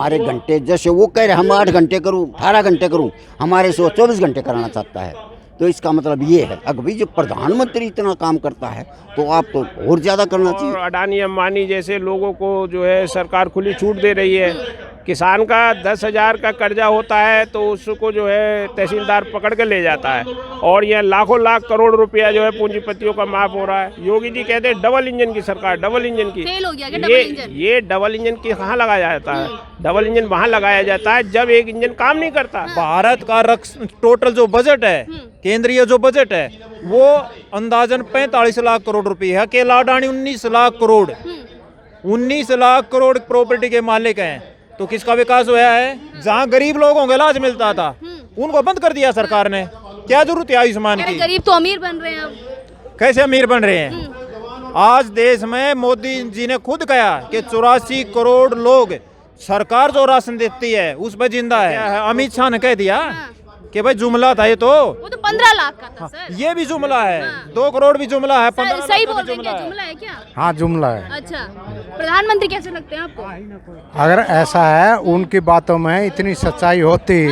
हमारे घंटे जैसे वो कह रहे हम 8 घंटे करूँ 18 घंटे करूँ, हमारे से वो 24 घंटे कराना चाहता है। तो इसका मतलब ये है अगर भाई जो प्रधानमंत्री इतना काम करता है तो आप तो और ज़्यादा करना चाहिए। और अडानी अंबानी जैसे लोगों को जो है सरकार खुली छूट दे रही है। किसान का 10,000 का कर्जा होता है तो उसको जो है तहसीलदार पकड़ के ले जाता है, और यह लाखों लाख करोड़ रुपया जो है पूंजीपतियों का माफ हो रहा है। योगी जी कहते हैं डबल इंजन की सरकार, डबल इंजन की। फेल हो गया क्या डबल इंजन? ये डबल इंजन की कहाँ लगाया जाता है? डबल इंजन वहाँ लगाया जाता है जब एक इंजन काम नहीं करता। भारत का टोटल जो बजट है, केंद्रीय जो बजट है, वो अंदाजन 45 लाख करोड़ रुपए है। अकेला अडानी 19 लाख करोड़ 19 लाख करोड़ प्रॉपर्टी के मालिक हैं। तो किसका विकास हुआ है? जहाँ गरीब लोगों को इलाज मिलता था उनको बंद कर दिया सरकार ने। क्या जरूरत है आयुष्मान की? गरीब तो अमीर बन रहे हैं अब। कैसे अमीर बन रहे हैं? आज देश में मोदी जी ने खुद कहा कि 84 करोड़ लोग सरकार जो राशन देती है उस पर जिंदा है। अमित शाह ने कह दिया कि भाई जुमला था ये तो। वो तो 15 लाख का था सर। ये भी जुमला है। 2 करोड़ भी जुमला है। 15 सही लाख बोल भी रहे हैं क्या? जुमला है क्या? हाँ जुमला है। अच्छा, प्रधानमंत्री कैसे लगते हैं आपको? अगर ऐसा है उनकी बातों में इतनी सच्चाई होती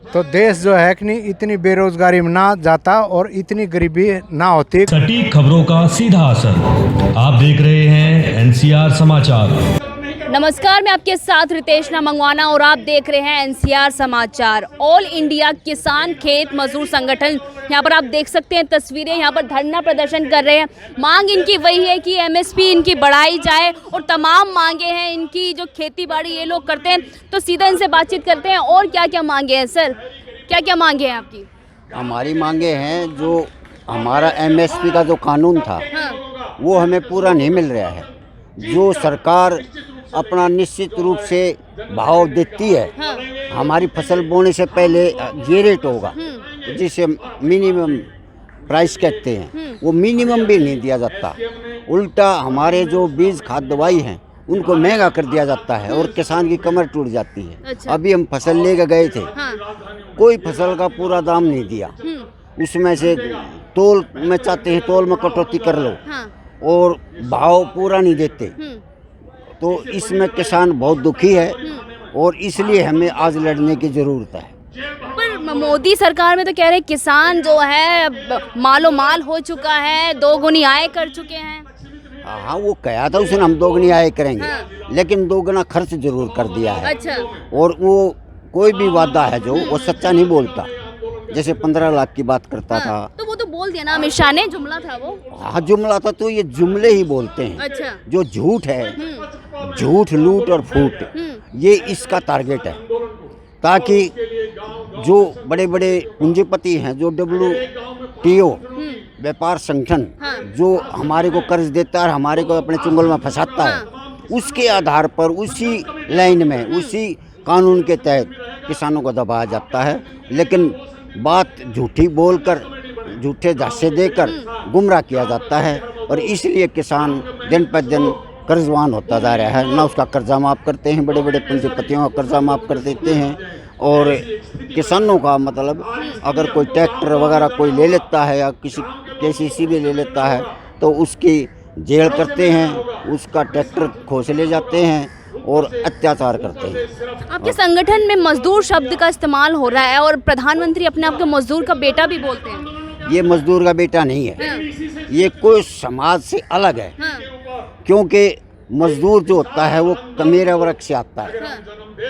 तो देश जो है कि नहीं इतनी बेरोजगारी में ना जाता और इतनी गरीबी ना होती। सटीक खबरों का सीधा असर। आप देख रहे हैं एनसीआर समाचार। नमस्कार, मैं आपके साथ रितेशना मंगवाना और आप देख रहे हैं एनसीआर समाचार। ऑल इंडिया किसान खेत मजदूर संगठन, यहाँ पर आप देख सकते हैं तस्वीरें, यहाँ पर धरना प्रदर्शन कर रहे हैं। मांग इनकी वही है कि एमएसपी इनकी बढ़ाई जाए और तमाम मांगे हैं इनकी जो खेती बाड़ी ये लोग करते हैं। तो सीधा इनसे बातचीत करते हैं और क्या क्या मांगे हैं। सर, क्या क्या मांगे हैं आपकी? हमारी मांगे हैं जो हमारा एमएसपी का जो कानून था वो हमें पूरा नहीं मिल रहा है। जो सरकार अपना निश्चित रूप से भाव देती है, हमारी फसल बोने से पहले ये रेट होगा जिसे मिनिमम प्राइस कहते हैं, वो मिनिमम भी नहीं दिया जाता। उल्टा हमारे जो बीज खाद दवाई हैं उनको महंगा कर दिया जाता है और किसान की कमर टूट जाती है। अच्छा। अभी हम फसल लेके गए थे, कोई फसल का पूरा दाम नहीं दिया। उसमें से तोल में चाहते हैं तोल में कटौती कर लो और भाव पूरा नहीं देते। तो इसमें किसान बहुत दुखी है और इसलिए हमें आज लड़ने की ज़रूरत है। पर मोदी सरकार में तो कह रहे हैं किसान जो है मालो माल हो चुका है, 2 गुनी आय कर चुके हैं। हाँ, वो कहा था उसने हम 2 गुनी आय करेंगे, लेकिन 2 गुना खर्च जरूर कर दिया है। अच्छा। और वो कोई भी वादा है जो वो सच्चा नहीं बोलता। जैसे 15 लाख की बात करता था तो वो तो बोल दिया ना अमित शाह ने, जुमला था वो। हाँ जुमला था, तो ये जुमले ही बोलते हैं। अच्छा। जो झूठ है, झूठ लूट और फूट, ये इसका टारगेट है, ताकि जो बड़े बड़े पूंजीपति हैं, जो WTO व्यापार संगठन जो हमारे को कर्ज देता है और हमारे को अपने चुंगल में फंसाता है, उसके आधार पर उसी लाइन में उसी कानून के तहत किसानों को दबाया जाता है। लेकिन बात झूठी बोलकर, झूठे झांसे देकर गुमराह किया जाता है और इसलिए किसान दिन पर दिन कर्जवान होता जा रहा है। ना उसका कर्जा माफ़ करते हैं, बड़े बड़े पूंजीपतियों का कर्जा माफ़ कर देते हैं। और किसानों का मतलब अगर कोई ट्रैक्टर वगैरह कोई ले लेता है या किसी KCC भी ले लेता है तो उसकी जेल करते हैं, उसका ट्रैक्टर खोस ले जाते हैं और अत्याचार करते हैं। आपके संगठन में मजदूर शब्द का इस्तेमाल हो रहा है और प्रधानमंत्री अपने आप को मजदूर का बेटा भी बोलते हैं। ये मजदूर का बेटा नहीं है, ये कोई समाज से अलग है। क्योंकि मजदूर जो होता है वो कमेरे वर्ग से आता है,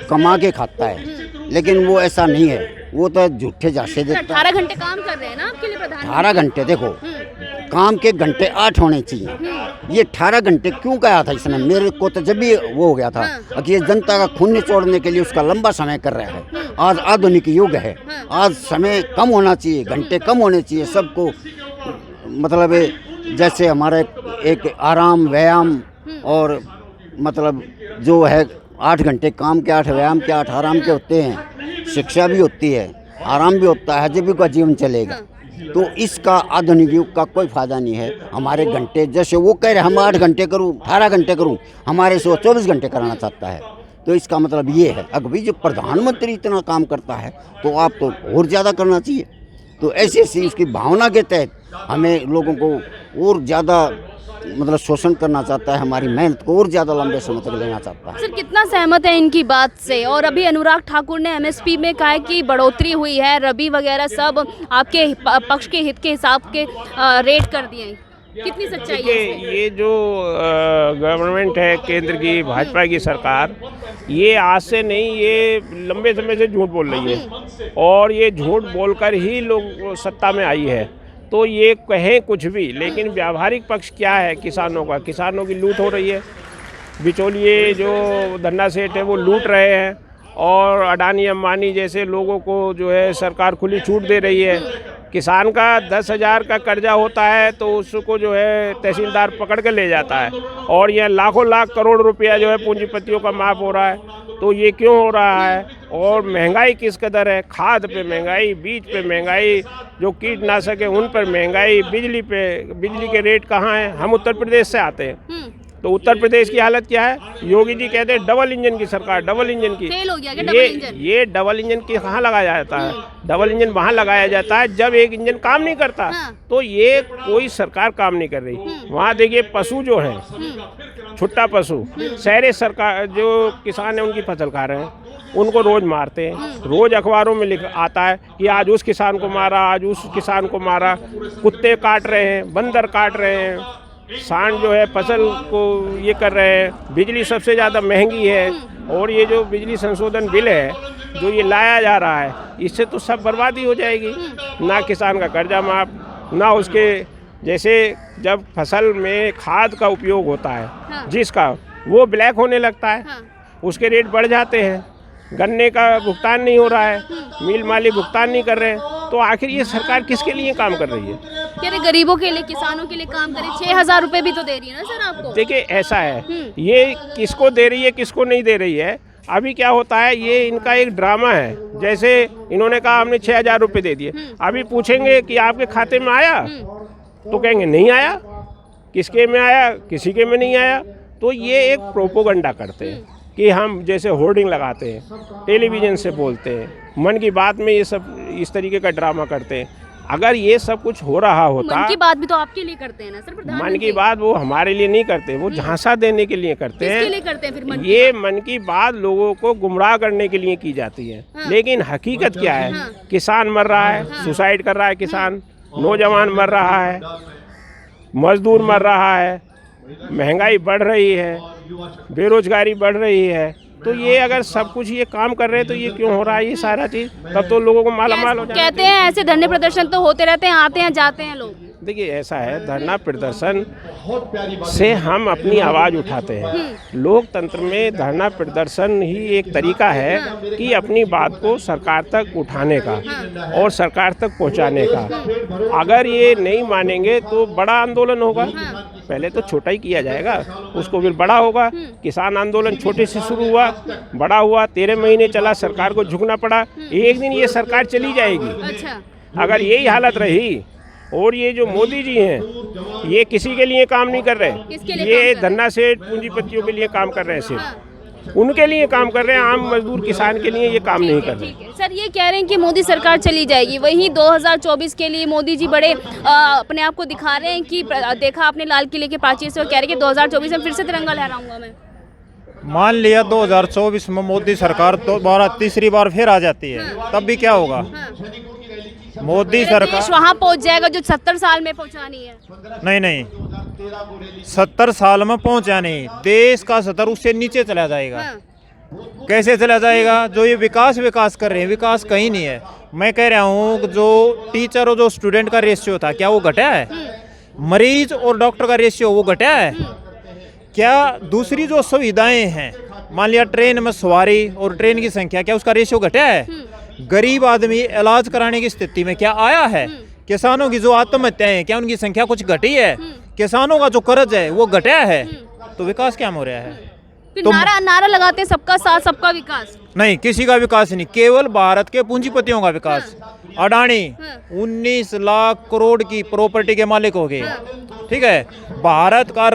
कमा के खाता है, लेकिन वो ऐसा नहीं है। वो तो झूठे झांसे देता है। 18 घंटे काम कर रहे हैं ना आपके लिए प्रधानमंत्री? 18 घंटे, देखो काम के घंटे 8 होने चाहिए। ये 18 घंटे क्यों कहा था इसने? मेरे को तो जब भी वो हो गया था कि ये जनता का खून निचोड़ने के लिए उसका लंबा समय कर रहा है। आज आधुनिक युग है, आज समय कम होना चाहिए, घंटे कम होने चाहिए सबको। मतलब जैसे हमारा एक आराम व्यायाम और मतलब जो है 8 घंटे काम के, 8 व्यायाम के, 8 आराम के होते हैं। शिक्षा भी होती है, आराम भी होता है, जब भी का जीवन चलेगा। तो इसका आधुनिक युग का कोई फायदा नहीं है। हमारे घंटे जैसे वो कह रहे हम 8 घंटे करूँ 18 घंटे करूँ, हमारे से वो 24 घंटे कराना चाहता है। तो इसका मतलब ये है अगर भाई जो प्रधानमंत्री इतना काम करता है तो आप तो और ज़्यादा करना चाहिए। तो ऐसी उसकी भावना के तहत हमें लोगों को और ज़्यादा मतलब शोषण करना चाहता है, हमारी मेहनत को और ज़्यादा लंबे समय तक लेना चाहता है। सर कितना सहमत है इनकी बात से? और अभी अनुराग ठाकुर ने एमएसपी में कहा है कि बढ़ोतरी हुई है, रबी वगैरह सब आपके पक्ष के हित के हिसाब के रेट कर दिए हैं। कितनी सच्चाई है देखिए, इसमें? ये जो गवर्नमेंट है केंद्र की, भाजपा की सरकार, ये आज से नहीं, ये लंबे समय से झूठ बोल रही है और ये झूठ बोलकर ही लोग सत्ता में आई है। तो ये कहें कुछ भी, लेकिन व्यावहारिक पक्ष क्या है किसानों का? किसानों की लूट हो रही है, बिचौलिए जो धन्ना सेठ है वो लूट रहे हैं और अडानी अंबानी जैसे लोगों को जो है सरकार खुली छूट दे रही है। किसान का 10,000 का कर्जा होता है तो उसको जो है तहसीलदार पकड़ के ले जाता है और यह लाखों लाख करोड़ रुपया जो है पूंजीपतियों का माफ़ हो रहा है। तो ये क्यों हो रहा है? और महंगाई किस कदर है? खाद पे महंगाई, बीज पे महंगाई, जो कीटनाशक है उन पर महंगाई, बिजली के रेट कहाँ हैं? हम उत्तर प्रदेश से आते हैं तो उत्तर प्रदेश की हालत क्या है? योगी जी कहते हैं डबल इंजन की सरकार, डबल इंजन की। फेल हो गया क्या डबल इंजन? ये डबल इंजन की कहाँ लगाया जाता है? डबल इंजन वहाँ लगाया जाता है जब एक इंजन काम नहीं करता। तो ये कोई सरकार काम नहीं कर रही। वहाँ देखिए पशु जो है, छुट्टा पशु, शहरी सरकार जो किसान है उनकी फसल खा रहे हैं, उनको रोज मारते हैं। रोज अखबारों में लिख आता है कि आज उस किसान को मारा, आज उस किसान को मारा। कुत्ते काट रहे हैं, बंदर काट रहे हैं, सांड जो है फसल को ये कर रहे हैं। बिजली सबसे ज़्यादा महंगी है और ये जो बिजली संशोधन बिल है जो ये लाया जा रहा है, इससे तो सब बर्बादी हो जाएगी। ना किसान का कर्जा माफ, ना उसके जैसे जब फसल में खाद का उपयोग होता है जिसका, वो ब्लैक होने लगता है, उसके रेट बढ़ जाते हैं। गन्ने का भुगतान नहीं हो रहा है, मिल मालिक भुगतान नहीं कर रहे हैं। तो आखिर ये सरकार किसके लिए काम कर रही है? कह रहे गरीबों के लिए, किसानों के लिए काम करे। 6,000 रुपए भी तो दे रही है ना सर आपको? देखिए ऐसा है, ये किसको दे रही है किसको नहीं दे रही है। अभी क्या होता है, ये इनका एक ड्रामा है। जैसे इन्होंने कहा हमने 6,000 रुपये दे दिए, अभी पूछेंगे कि आपके खाते में आया तो कहेंगे नहीं आया। किसके में आया? किसी के में नहीं आया। तो ये एक प्रोपोगंडा करते हैं कि हम जैसे होर्डिंग लगाते हैं, टेलीविज़न से बोलते हैं, मन की बात में ये सब इस तरीके का ड्रामा करते हैं। अगर ये सब कुछ हो रहा होता, मन की बात भी तो आपके लिए करते हैं ना सर प्रधानमंत्री? मन की बात वो हमारे लिए नहीं करते, वो झांसा देने के लिए करते हैं। किसके लिए करते हैं फिर मन की ये बात? मन की बात लोगों को गुमराह करने के लिए की जाती है। लेकिन हकीकत क्या है? किसान मर रहा है, सुसाइड कर रहा है किसान, नौजवान मर रहा है, मजदूर मर रहा है, महंगाई बढ़ रही है, बेरोजगारी बढ़ रही है। तो ये अगर सब कुछ ये काम कर रहे हैं तो ये क्यों हो रहा है ये सारा चीज़? तब तो लोगों को माला माल हो जाए। कहते हैं ऐसे धरने प्रदर्शन तो होते रहते हैं, आते हैं जाते हैं लोग। देखिए ऐसा है, धरना प्रदर्शन से हम अपनी आवाज़ उठाते हैं। लोकतंत्र में धरना प्रदर्शन ही एक तरीका है कि अपनी बात को सरकार तक उठाने का और सरकार तक पहुंचाने का। अगर ये नहीं मानेंगे तो बड़ा आंदोलन होगा। पहले तो छोटा ही किया जाएगा, उसको फिर बड़ा होगा। किसान आंदोलन छोटे से शुरू हुआ, बड़ा हुआ, 13 महीने चला, सरकार को झुकना पड़ा। एक दिन ये सरकार चली जाएगी। अच्छा, अगर यही हालत रही, और ये जो मोदी जी हैं ये किसी के लिए काम नहीं कर रहे, किसके लिए ये काम कर रहे? धन्ना सेठ पूंजीपतियों के लिए काम कर रहे हैं, सिर्फ उनके लिए काम कर रहे हैं। आम मजदूर किसान के लिए ये काम नहीं कर रहे। ठीक है सर, ये कह रहे हैं कि मोदी सरकार चली जाएगी, वहीं 2024 के लिए मोदी जी बड़े अपने आप को दिखा रहे हैं कि देखा आपने लाल किले के प्राचीर से, और कह रहे हैं कि 2024 में फिर से तिरंगा लहराऊंगा मैं। मान लिया 2024 में मोदी सरकार दोबारा तीसरी बार फिर आ जाती है, तब भी क्या होगा? मोदी सरकार वहाँ पहुँच जाएगा जो 70 साल में पहुँचानी है। नहीं, 70 साल में पहुंचा नहीं, देश का स्तर उससे नीचे चला जाएगा। कैसे चला जाएगा? जो ये विकास कर रहे हैं, विकास कहीं नहीं है। मैं कह रहा हूँ जो टीचर और जो स्टूडेंट का रेशियो था, क्या वो घटा है? मरीज और डॉक्टर का रेशियो वो घटा है क्या? दूसरी जो सुविधाएं हैं, मान लिया ट्रेन में सवारी और ट्रेन की संख्या, क्या उसका रेशियो घटा है? गरीब आदमी इलाज कराने की स्थिति में क्या आया है? किसानों की जो आत्महत्याएं हैं, क्या उनकी संख्या कुछ घटी है? किसानों का जो कर्ज है वो घटा है? तो विकास क्या हो रहा है? फिर नारा लगाते हैं सबका साथ सबका विकास। नहीं, किसी का विकास नहीं, केवल भारत के पूंजीपतियों का विकास। अडानी 19 लाख करोड़ की प्रॉपर्टी के मालिक हो गए। ठीक है, भारत का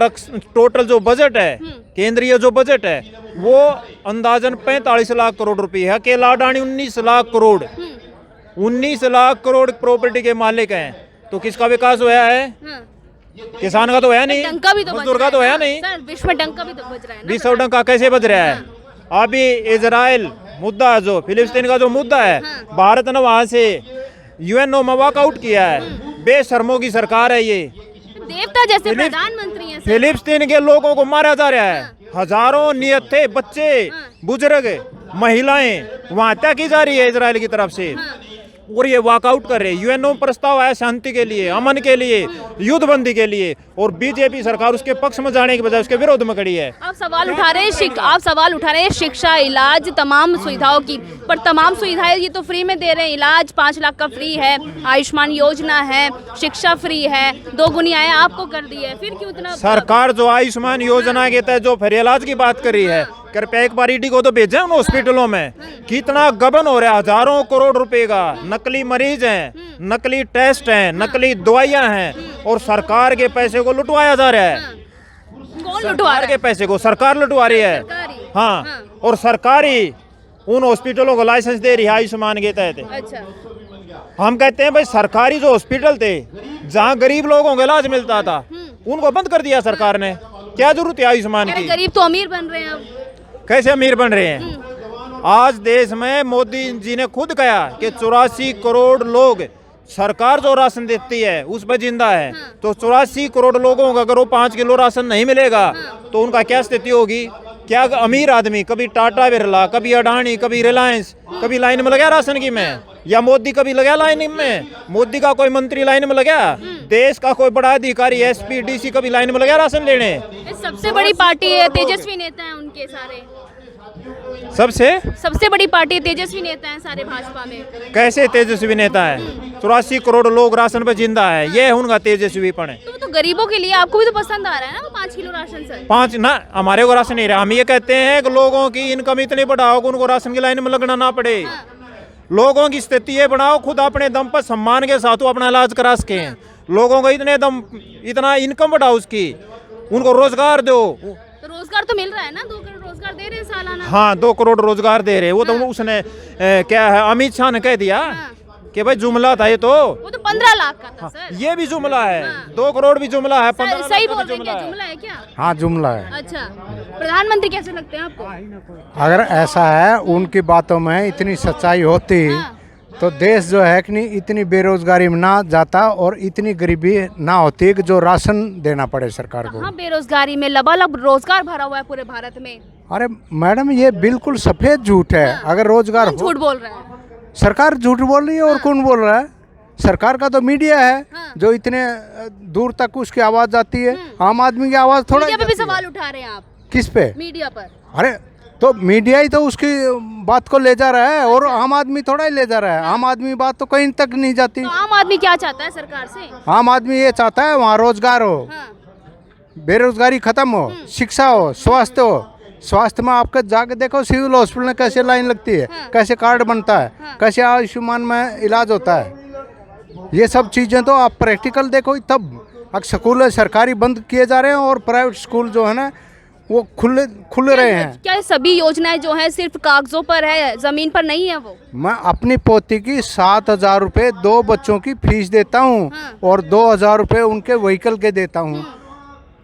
टोटल जो बजट है, केंद्रीय जो बजट है, वो अंदाजन 45 लाख करोड़ रुपए है। अकेला अडानी 19 लाख करोड़ 19 लाख करोड़ प्रॉपर्टी के मालिक हैं। तो किसका विकास हुआ है? किसान का तो है नहीं, डंका भी तो बज मजदूर रहा का तो है ना। नहीं। सर विश्व में डंका भी तो बज रहा है ना। विश्व डंका कैसे बज रहा है? अभी इजराइल मुद्दा है, जो फिलिस्तीन का जो मुद्दा है, भारत ने वहां से यूएनओ में वॉकआउट किया है। बेशर्मों की सरकार है ये। देवता जैसे प्रधानमंत्री हैं सर। फिलिस्तीन के लोगों को मारा जा रहा है, हजारों नियत थे बच्चे, बुजुर्ग, महिलाएं वहां हत्या की जा रही है इजराइल की तरफ से, और ये वॉकआउट कर रहे हैं। यूएनओ में प्रस्ताव आया शांति के लिए, अमन के लिए, युद्धबंदी के लिए, और बीजेपी सरकार उसके पक्ष में जाने के बजाय उसके विरोध में खड़ी है। आप सवाल उठा रहे हैं आप सवाल उठा रहे हैं शिक्षा, इलाज, तमाम सुविधाओं की, पर तमाम सुविधाएं ये तो फ्री में दे रहे हैं। इलाज 5 लाख का फ्री है, आयुष्मान योजना है, शिक्षा फ्री है, 2 गुनी आय आपको कर दी है, फिर क्यों इतना? सरकार जो आयुष्मान योजना के तहत जो फ्री इलाज की बात कर रही है, कृपया एक बार ईडी को तो भेजें उन हॉस्पिटलों में। कितना गबन हो रहा है, हजारों करोड़ रुपए का, नकली मरीज हैं, नकली टेस्ट हैं, नकली दवाइयां हैं, और सरकार के पैसे को लुटवाया जा रहा है। कौन लुटवा सरकार रहा के है? पैसे को सरकार लुटवा रही है। सरकारी? हाँ, और सरकारी उन हॉस्पिटलों को लाइसेंस दे रही है आयुष्मान के तहत। अच्छा, हम कहते हैं भाई सरकारी जो हॉस्पिटल थे जहाँ गरीब लोगों को इलाज मिलता था, उनको बंद कर दिया सरकार ने। क्या जरूरत है आयुष्मान अरे की? गरीब तो अमीर बन रहे हैं अब। कैसे अमीर बन रहे हैं? आज देश में मोदी जी ने खुद कहा कि 84 करोड़ लोग सरकार जो राशन देती है उस पर जिंदा है। तो 84 करोड़ लोगों को अगर वो 5 किलो राशन नहीं मिलेगा तो उनका क्या स्थिति होगी? क्या अमीर आदमी, कभी टाटा बिरला, कभी अडानी, कभी रिलायंस, कभी लाइन में लगा राशन की में? या मोदी कभी लगा लाइन में? मोदी का कोई मंत्री लाइन में लगा? देश का कोई बड़ा अधिकारी, एसपी, डीसी कभी लाइन में लगा राशन लेने? सबसे बड़ी पार्टी है, तेजस्वी नेता है उनके सारे। सबसे बड़ी पार्टी तेजस्वी नेता है सारे भाजपा में। कैसे तेजस्वी नेता है? 84 करोड़ लोग राशन पे जिंदा है, ये है उनका तेजस्वीपन है। तो गरीबों के लिए आपको भी तो पसंद आ रहा है ना वो 5 किलो राशन सर? 5 ना, हमारे को राशन नहीं रहा। हम ये कहते हैं कि लोगों की इनकम इतनी बढ़ाओ कि उनको राशन की लाइन में लगना ना पड़े। लोगों की स्थिति ये बढ़ाओ, खुद अपने दम पर सम्मान के साथ अपना इलाज करा सके। लोगों को इतना इनकम बढ़ाओ, उसकी उनको रोजगार दो। तो रोजगार तो मिल रहा है ना, 2 करोड़ रोजगार दे रहे हैं सालाना। हाँ, 2 करोड़ रोजगार दे रहे। वो तो उसने क्या है, अमित शाह ने कह दिया कि भाई जुमला था ये, तो वो तो 15 लाख का था सर। ये भी जुमला है। 2 करोड़ भी जुमला है, 15 सही लाख बोल का रहे भी हैं, जुमला जुमला है। है क्या? हाँ जुमला है। अच्छा, प्रधानमंत्री कैसे लगते हैं आपको? अगर ऐसा है उनकी बातों में इतनी सच्चाई होती तो देश जो है कि नहीं इतनी बेरोजगारी में ना जाता और इतनी गरीबी ना होती कि जो राशन देना पड़े सरकार को। हाँ, बेरोजगारी में लबालब रोजगार भरा हुआ है पूरे भारत में। अरे मैडम ये बिल्कुल सफेद झूठ है। अगर रोजगार कौन झूठ बोल रहा है? सरकार झूठ बोल रही है और कौन बोल रहा है? सरकार का तो मीडिया है जो इतने दूर तक उसकी आवाज जाती है। आम आदमी की आवाज थोड़ा मीडिया पे भी सवाल उठा रहे हैं आप? किस पे? मीडिया पर। अरे तो मीडिया ही तो उसकी बात को ले जा रहा है और आम आदमी थोड़ा ही ले जा रहा है। आम आदमी बात तो कहीं तक नहीं जाती। तो आम आदमी क्या चाहता है सरकार से? आम आदमी ये चाहता है वहाँ रोजगार हो, बेरोजगारी खत्म हो, शिक्षा हो, स्वास्थ्य हो। स्वास्थ्य में आपका जाके देखो सिविल हॉस्पिटल में कैसे लाइन लगती है, कैसे कार्ड बनता है, कैसे आयुष्मान में इलाज होता है। ये सब चीज़ें तो आप प्रैक्टिकल देखो तब। अब स्कूल सरकारी बंद किए जा रहे हैं और प्राइवेट स्कूल जो है ना वो खुल रहे हैं। क्या सभी योजनाएं जो है सिर्फ कागजों पर है, जमीन पर नहीं है वो? मैं अपनी पोती की 7,000 रुपये 2 बच्चों की फीस देता हूँ और 2,000 रुपये उनके व्हीकल के देता हूँ।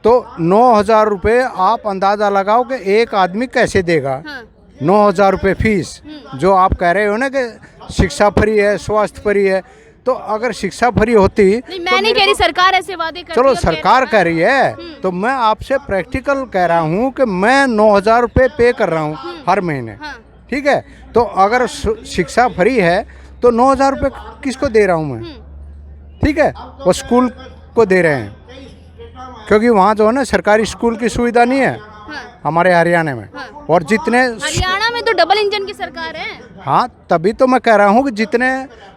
तो 9,000 रुपये आप अंदाज़ा लगाओ कि एक आदमी कैसे देगा। 9,000 रुपये फीस जो आप कह रहे हो ना कि शिक्षा फ्री है, स्वास्थ्य फ्री है, तो अगर शिक्षा फ्री होती नहीं, मैं नहीं कह रही, सरकार ऐसे वादे करती है। चलो सरकार कह रही है तो मैं आपसे प्रैक्टिकल कह रहा हूँ कि मैं 9,000 रुपये पे कर रहा हूँ हर महीने। ठीक है, तो अगर शिक्षा फ्री है तो 9,000 रुपये किसको दे रहा हूँ मैं? ठीक है, वो स्कूल को दे रहे हैं क्योंकि वहाँ जो है ना सरकारी स्कूल की सुविधा नहीं है हमारे हरियाणा में। और जितने हरियाणा में तो डबल इंजन की सरकार है। हाँ, तभी तो मैं कह रहा हूँ कि जितने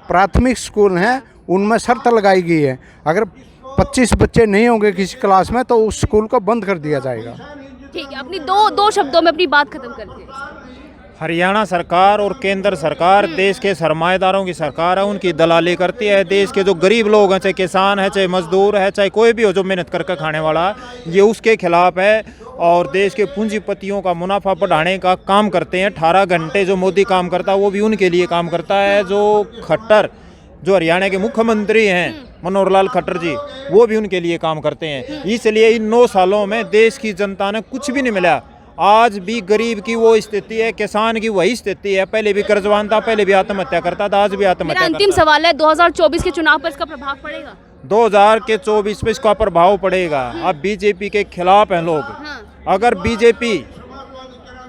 प्राथमिक स्कूल हैं उनमें शर्त लगाई गई है, अगर 25 बच्चे नहीं होंगे किसी क्लास में तो उस स्कूल को बंद कर दिया जाएगा। ठीक है, अपनी दो शब्दों में अपनी बात खत्म करते हैं। हरियाणा सरकार और केंद्र सरकार देश के सरमाएदारों की सरकार है, उनकी दलाली करती है। देश के जो गरीब लोग हैं, चाहे किसान है, चाहे मजदूर है, चाहे कोई भी हो जो मेहनत करके खाने वाला, ये उसके खिलाफ है और देश के पूंजीपतियों का मुनाफा बढ़ाने का काम करते हैं। 18 घंटे जो मोदी काम करता है वो भी उनके लिए काम करता है। जो खट्टर जो हरियाणा के मुख्यमंत्री हैं मनोहर लाल खट्टर जी, वो भी उनके लिए काम करते हैं। इसलिए इन 9 सालों में देश की जनता ने कुछ भी नहीं मिला। आज भी गरीब की वो स्थिति है, किसान की वही स्थिति है। पहले भी कर्जवान था, पहले भी आत्महत्या करता था, आज भी मेरा आत्महत्या अंतिम करता सवाल है, 2024 के चुनाव पर इसका प्रभाव पड़ेगा? 2024 में इसका प्रभाव पड़ेगा। अब बीजेपी के खिलाफ हैं लोग। हाँ। अगर बीजेपी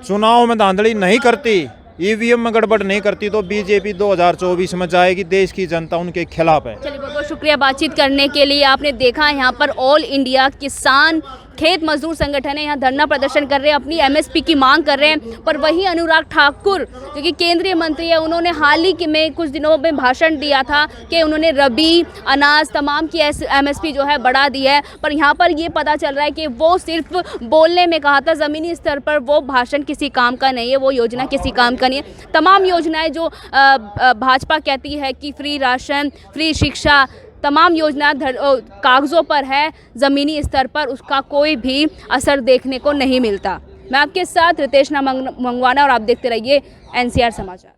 चुनाव में धांधली नहीं करती, ईवीएम में गड़बड़ नहीं करती, तो बीजेपी 2024 में जाएगी। देश की जनता उनके खिलाफ है। चलिए, बहुत बहुत शुक्रिया बातचीत करने के लिए। आपने देखा यहाँ पर ऑल इंडिया किसान खेत मजदूर संगठन है, यहाँ धरना प्रदर्शन कर रहे हैं, अपनी एमएसपी की मांग कर रहे हैं। पर वहीं अनुराग ठाकुर जो कि केंद्रीय मंत्री है, उन्होंने हाल ही में कुछ दिनों में भाषण दिया था कि उन्होंने रबी अनाज तमाम की एमएसपी जो है बढ़ा दी है। पर यहाँ पर ये पता चल रहा है कि वो सिर्फ बोलने में कहा था, ज़मीनी स्तर पर वो भाषण किसी काम का नहीं है, वो योजना किसी काम का नहीं है। तमाम योजनाएं जो भाजपा कहती है कि फ्री राशन, फ्री शिक्षा, तमाम योजना कागज़ों पर है, ज़मीनी स्तर पर उसका कोई भी असर देखने को नहीं मिलता। मैं आपके साथ रितेश मंगवाना और आप देखते रहिए NCR समाचार।